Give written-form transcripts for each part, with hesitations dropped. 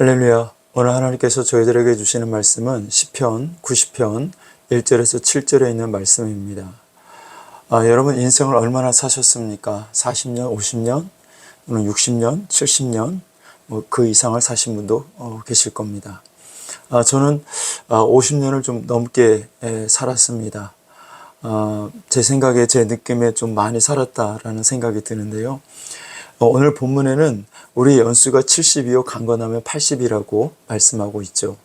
할렐루야. 오늘 하나님께서 저희들에게 주시는 말씀은 시편 90편 1절에서 7절에 있는 말씀입니다. 여러분 인생을 얼마나 사셨습니까? 40년, 50년, 또는 60년, 70년, 그 이상을 사신 분도 계실 겁니다. 저는 50년을 좀 넘게 살았습니다. 제 생각에, 제 느낌에 좀 많이 살았다라는 생각이 드는데요. 오늘 본문에는 우리 연수가 70이요 강건하면 80이라고 말씀하고 있죠.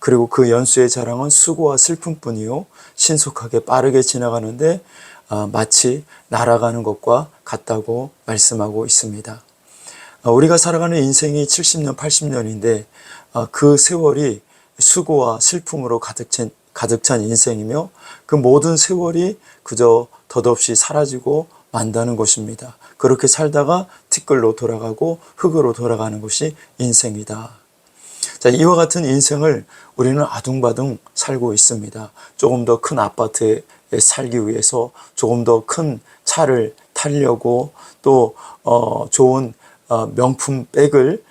그리고 그 연수의 자랑은 수고와 슬픔뿐이요 신속하게 빠르게 지나가는데 마치 날아가는 것과 같다고 말씀하고 있습니다. 우리가 살아가는 인생이 70년, 80년인데 그 세월이 수고와 슬픔으로 가득 찬 인생이며 그 모든 세월이 그저 덧없이 사라지고 만다는 것입니다. 그렇게 살다가 티끌로 돌아가고 흙으로 돌아가는 것이 인생이다. 자, 이와 같은 인생을 우리는 아둥바둥 살고 있습니다. 조금 더 큰 아파트에 살기 위해서 조금 더 큰 차를 타려고 또 좋은 명품 백을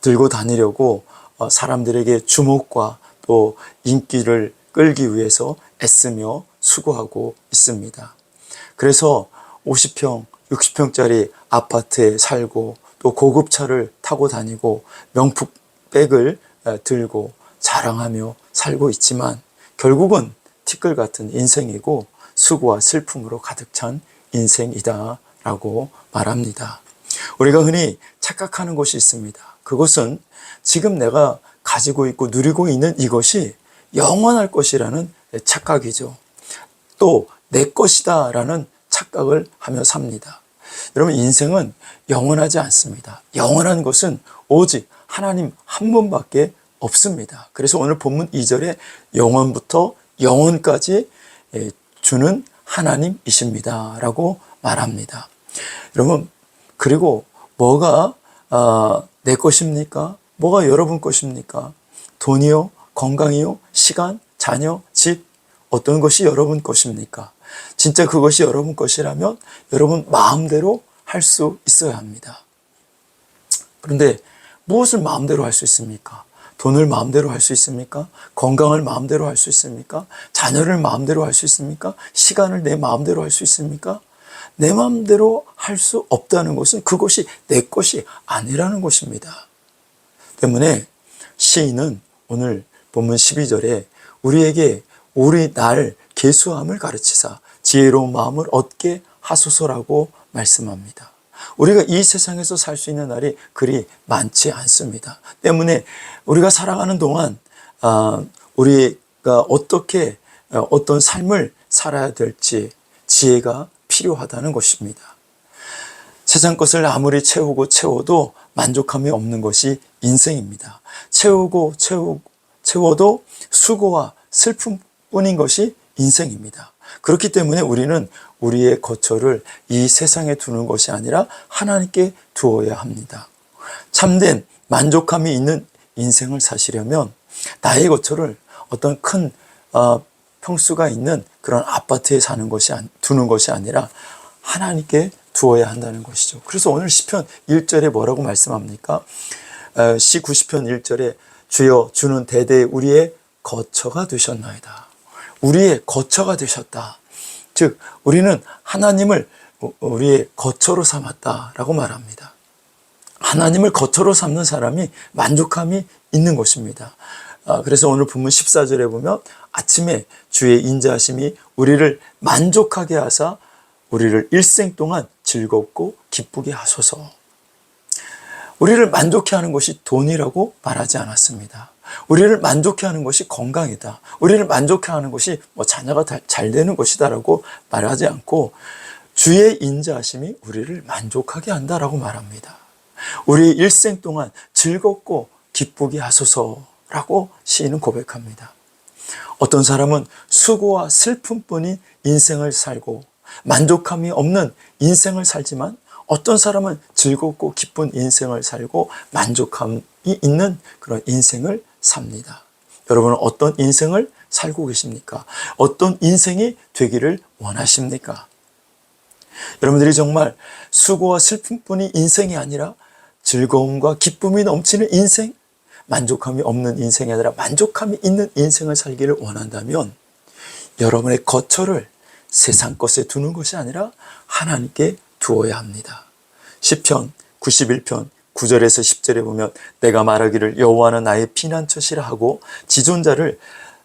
들고 다니려고 사람들에게 주목과 또 인기를 끌기 위해서 애쓰며 수고하고 있습니다. 그래서 50평, 60평짜리 아파트에 살고 또 고급차를 타고 다니고 명품 백을 들고 자랑하며 살고 있지만 결국은 티끌 같은 인생이고 수고와 슬픔으로 가득 찬 인생이다라고 말합니다. 우리가 흔히 착각하는 것이 있습니다. 그것은 지금 내가 가지고 있고 누리고 있는 이것이 영원할 것이라는 착각이죠. 또 내 것이다 라는 착각을 하며 삽니다. 여러분 인생은 영원하지 않습니다. 영원한 것은 오직 하나님 한 분밖에 없습니다. 그래서 오늘 본문 2절에 영원부터 영원까지 주는 하나님이십니다 라고 말합니다. 여러분 그리고 뭐가 내 것입니까? 뭐가 여러분 것입니까? 돈이요? 건강이요? 시간? 자녀? 집? 어떤 것이 여러분 것입니까? 진짜 그것이 여러분 것이라면 여러분 마음대로 할 수 있어야 합니다. 그런데 무엇을 마음대로 할 수 있습니까? 돈을 마음대로 할 수 있습니까? 건강을 마음대로 할 수 있습니까? 자녀를 마음대로 할 수 있습니까? 시간을 내 마음대로 할 수 있습니까? 내 마음대로 할 수 없다는 것은 그것이 내 것이 아니라는 것입니다. 때문에 시인은 오늘 본문 12절에 우리에게 우리 날 계수함을 가르치사 지혜로운 마음을 얻게 하소서라고 말씀합니다. 우리가 이 세상에서 살 수 있는 날이 그리 많지 않습니다. 때문에 우리가 살아가는 동안 우리가 어떻게 어떤 삶을 살아야 될지 지혜가 필요하다는 것입니다. 세상 것을 아무리 채워도 만족함이 없는 것이 인생입니다. 채워도 수고와 슬픔뿐인 것이 인생입니다. 그렇기 때문에 우리는 우리의 거처를 이 세상에 두는 것이 아니라 하나님께 두어야 합니다. 참된 만족함이 있는 인생을 사시려면 나의 거처를 어떤 큰 평수가 있는 그런 아파트에 두는 것이 아니라 하나님께 두어야 한다는 것이죠. 그래서 오늘 시편 1절에 뭐라고 말씀합니까? 시 90편 1절에 주여 주는 대대에 우리의 거처가 되셨나이다. 우리의 거처가 되셨다. 즉 우리는 하나님을 우리의 거처로 삼았다라고 말합니다. 하나님을 거처로 삼는 사람이 만족함이 있는 것입니다. 그래서 오늘 본문 14절에 보면 아침에 주의 인자하심이 우리를 만족하게 하사 우리를 일생 동안 즐겁고 기쁘게 하소서. 우리를 만족해 하는 것이 돈이라고 말하지 않았습니다. 우리를 만족해 하는 것이 건강이다. 우리를 만족해 하는 것이 자녀가 잘 되는 것이다라고 말하지 않고 주의 인자하심이 우리를 만족하게 한다라고 말합니다. 우리 일생 동안 즐겁고 기쁘게 하소서라고 시인은 고백합니다. 어떤 사람은 수고와 슬픔뿐인 인생을 살고 만족함이 없는 인생을 살지만 어떤 사람은 즐겁고 기쁜 인생을 살고 만족함이 있는 그런 인생을 삽니다. 여러분은 어떤 인생을 살고 계십니까? 어떤 인생이 되기를 원하십니까? 여러분들이 정말 수고와 슬픔뿐이 인생이 아니라 즐거움과 기쁨이 넘치는 인생, 만족함이 없는 인생이 아니라 만족함이 있는 인생을 살기를 원한다면 여러분의 거처를 세상 것에 두는 것이 아니라 하나님께 두어야 합니다. 시편 91편 9절에서 10절에 보면 내가 말하기를 여호와는 나의 피난처시라 하고 지존자를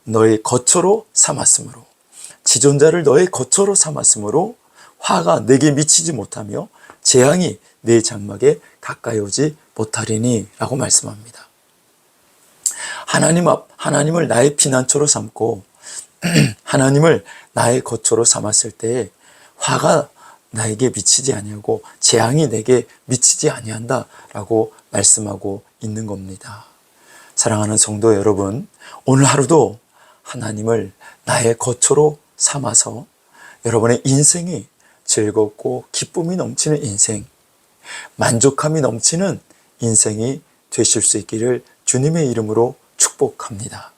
너의 거처로 삼았으므로 화가 내게 미치지 못하며 재앙이 내 장막에 가까이 오지 못하리니 라고 말씀합니다. 하나님을 나의 피난처로 삼고 하나님을 나의 거처로 삼았을 때 화가 나에게 미치지 아니하고 재앙이 내게 미치지 아니한다라고 말씀하고 있는 겁니다. 사랑하는 성도 여러분, 오늘 하루도 하나님을 나의 거처로 삼아서 여러분의 인생이 즐겁고 기쁨이 넘치는 인생, 만족함이 넘치는 인생이 되실 수 있기를 주님의 이름으로 축복합니다.